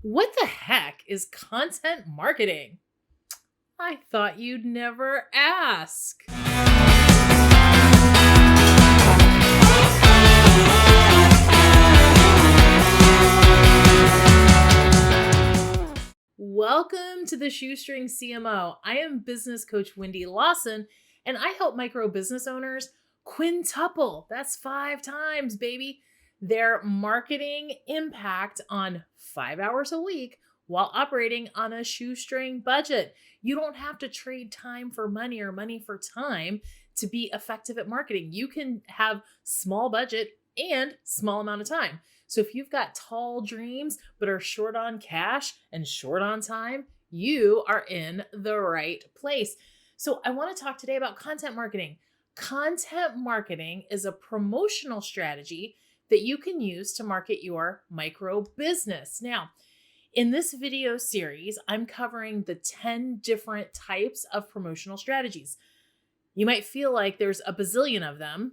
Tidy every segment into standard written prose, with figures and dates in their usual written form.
What the heck is content marketing? I thought you'd never ask. Welcome to the Shoestring CMO. I am business coach Wendy Lawson, and I help micro business owners quintuple, that's 5 times, baby, their marketing impact on 5 hours a week while operating on a shoestring budget. You don't have to trade time for money or money for time to be effective at marketing. You can have small budget and small amount of time. So if you've got tall dreams but are short on cash and short on time, you are in the right place. So I want to talk today about content marketing. Content marketing is a promotional strategy that you can use to market your micro business. Now, in this video series, I'm covering the 10 different types of promotional strategies. You might feel like there's a bazillion of them,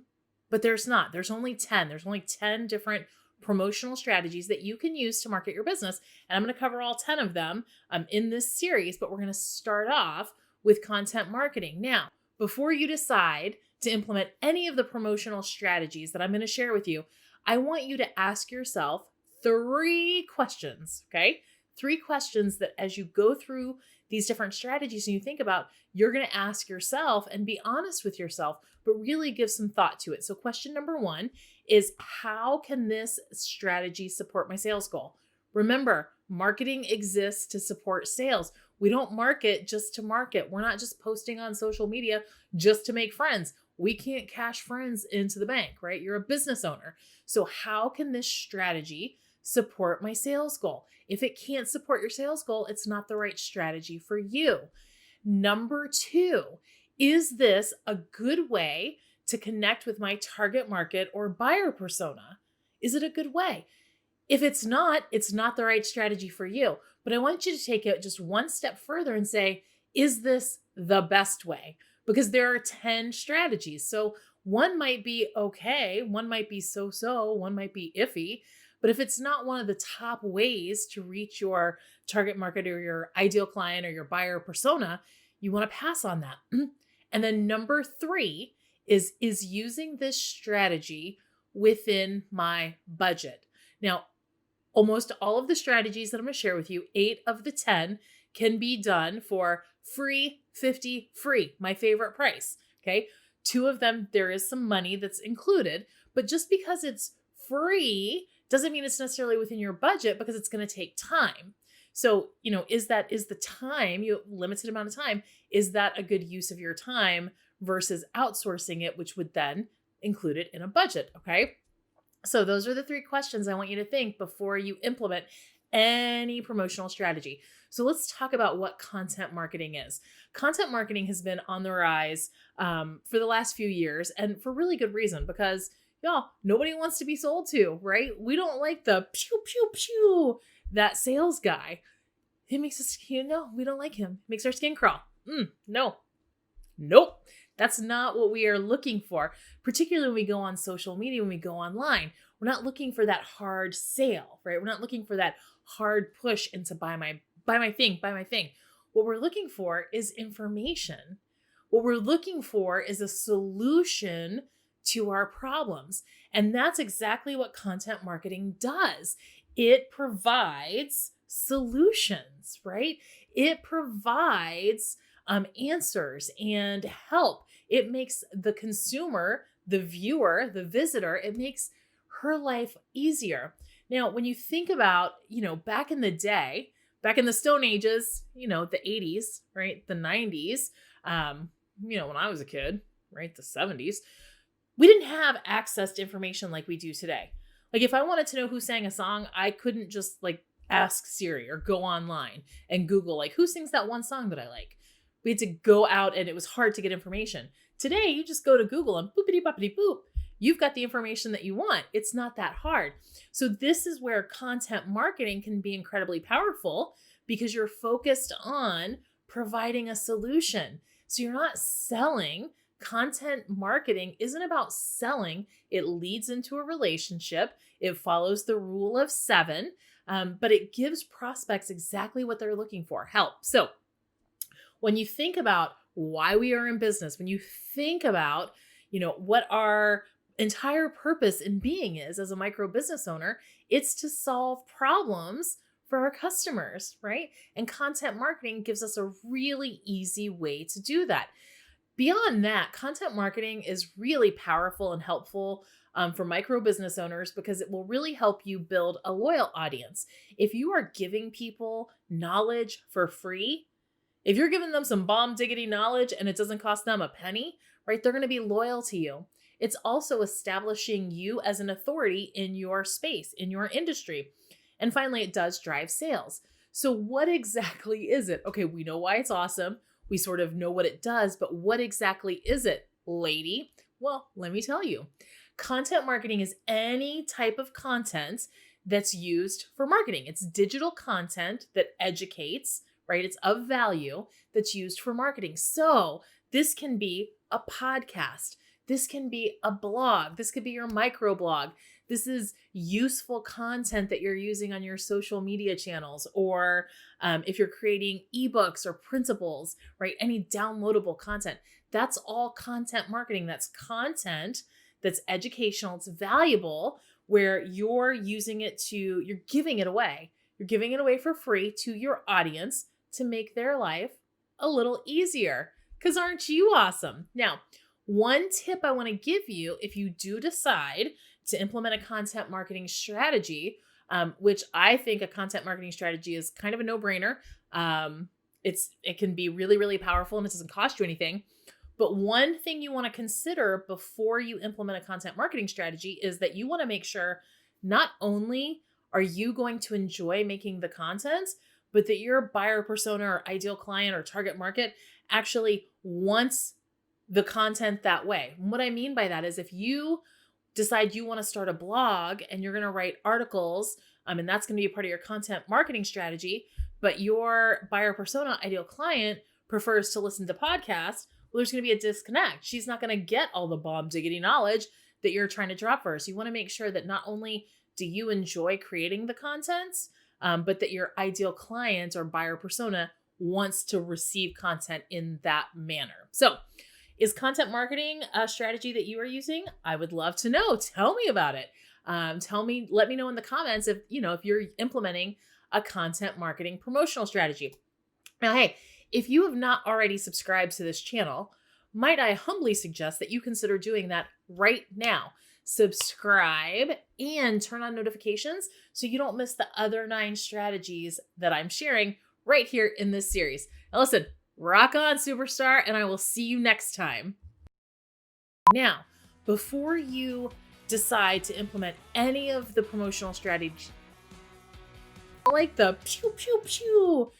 but there's not. There's only 10. There's only 10 different promotional strategies that you can use to market your business. And I'm going to cover all 10 of them in this series, but we're going to start off with content marketing. Now, before you decide to implement any of the promotional strategies that I'm going to share with you, I want you to ask yourself 3 questions, okay? 3 questions that as you go through these different strategies and you think about, you're going to ask yourself and be honest with yourself, but really give some thought to it. So question number 1 is, how can this strategy support my sales goal? Remember, marketing exists to support sales. We don't market just to market. We're not just posting on social media just to make friends. We can't cash friends into the bank, right? You're a business owner. So how can this strategy support my sales goal? If it can't support your sales goal, it's not the right strategy for you. Number 2, is this a good way to connect with my target market or buyer persona? Is it a good way? If it's not the right strategy for you. But I want you to take it just one step further and say, is this the best way? Because there are 10 strategies. So one might be okay, one might be so-so, one might be iffy. But if it's not one of the top ways to reach your target market or your ideal client or your buyer persona, you want to pass on that. And then number 3 is using this strategy within my budget. Now, almost all of the strategies that I'm going to share with you, 8 of the 10, can be done for free, 50 free, my favorite price. Okay. 2 of them, there is some money that's included, but just because it's free doesn't mean it's necessarily within your budget, because it's going to take time. So, is the time, you have limited amount of time, is that a good use of your time versus outsourcing it, which would then include it in a budget? Okay. So those are the 3 questions I want you to think before you implement any promotional strategy. So let's talk about what content marketing is. Content marketing has been on the rise for the last few years, and for really good reason, because y'all, nobody wants to be sold to, right? We don't like the pew, pew, pew, that sales guy. It makes us, we don't like him. It makes our skin crawl. No. Nope. That's not what we are looking for, particularly when we go on social media, when we go online. We're not looking for that hard sale, right? We're not looking for that hard push into buy my thing. What we're looking for is information. What we're looking for is a solution to our problems. And that's exactly what content marketing does. It provides solutions, right? It provides answers and help. It makes the consumer, the viewer, the visitor, it makes her life easier. Now, when you think about, back in the day, back in the Stone Ages, the 80s, right? The 90s, when I was a kid, right? The 70s, we didn't have access to information like we do today. Like, if I wanted to know who sang a song, I couldn't just ask Siri or go online and Google who sings that one song that I like. We had to go out, and it was hard to get information. Today, you just go to Google and boopity boppity boop. You've got the information that you want. It's not that hard. So this is where content marketing can be incredibly powerful, because you're focused on providing a solution. So you're not selling. Content marketing isn't about selling. It leads into a relationship. It follows the rule of 7. but it gives prospects exactly what they're looking for, help. So when you think about why we are in business, when you think about, what our entire purpose in being is as a micro business owner, it's to solve problems for our customers, right? And content marketing gives us a really easy way to do that. Beyond that, content marketing is really powerful and helpful for micro business owners because it will really help you build a loyal audience. If you are giving people knowledge for free, if you're giving them some bomb diggity knowledge and it doesn't cost them a penny, right, they're going to be loyal to you. It's also establishing you as an authority in your space, in your industry. And finally, it does drive sales. So what exactly is it? Okay, we know why it's awesome. We sort of know what it does, but what exactly is it, lady? Well, let me tell you. Content marketing is any type of content that's used for marketing. It's digital content that educates, right? It's of value that's used for marketing. So this can be a podcast. This can be a blog. This could be your microblog. This is useful content that you're using on your social media channels, or if you're creating ebooks or printables, right? Any downloadable content. That's all content marketing. That's content that's educational. It's valuable where you're using it you're giving it away. You're giving it away for free to your audience to make their life a little easier. Because aren't you awesome? Now, one tip I want to give you if you do decide to implement a content marketing strategy, which I think a content marketing strategy is kind of a no-brainer. It can be really, really powerful and it doesn't cost you anything. But one thing you want to consider before you implement a content marketing strategy is that you want to make sure not only are you going to enjoy making the content, but that your buyer persona or ideal client or target market actually wants the content that way. And what I mean by that is if you decide you want to start a blog and you're going to write articles, and that's going to be a part of your content marketing strategy, but your buyer persona, ideal client, prefers to listen to podcasts, well, there's going to be a disconnect. She's not going to get all the bomb diggity knowledge that you're trying to drop for her. So you want to make sure that not only do you enjoy creating the content, but that your ideal client or buyer persona wants to receive content in that manner. So is content marketing a strategy that you are using? I would love to know. Tell me about it. Let me know in the comments if you're implementing a content marketing promotional strategy. Now, hey, if you have not already subscribed to this channel, might I humbly suggest that you consider doing that right now. Subscribe and turn on notifications so you don't miss the other 9 strategies that I'm sharing right here in this series. Now listen, rock on, superstar, and I will see you next time. Now, before you decide to implement any of the promotional strategies, like the pew, pew, pew,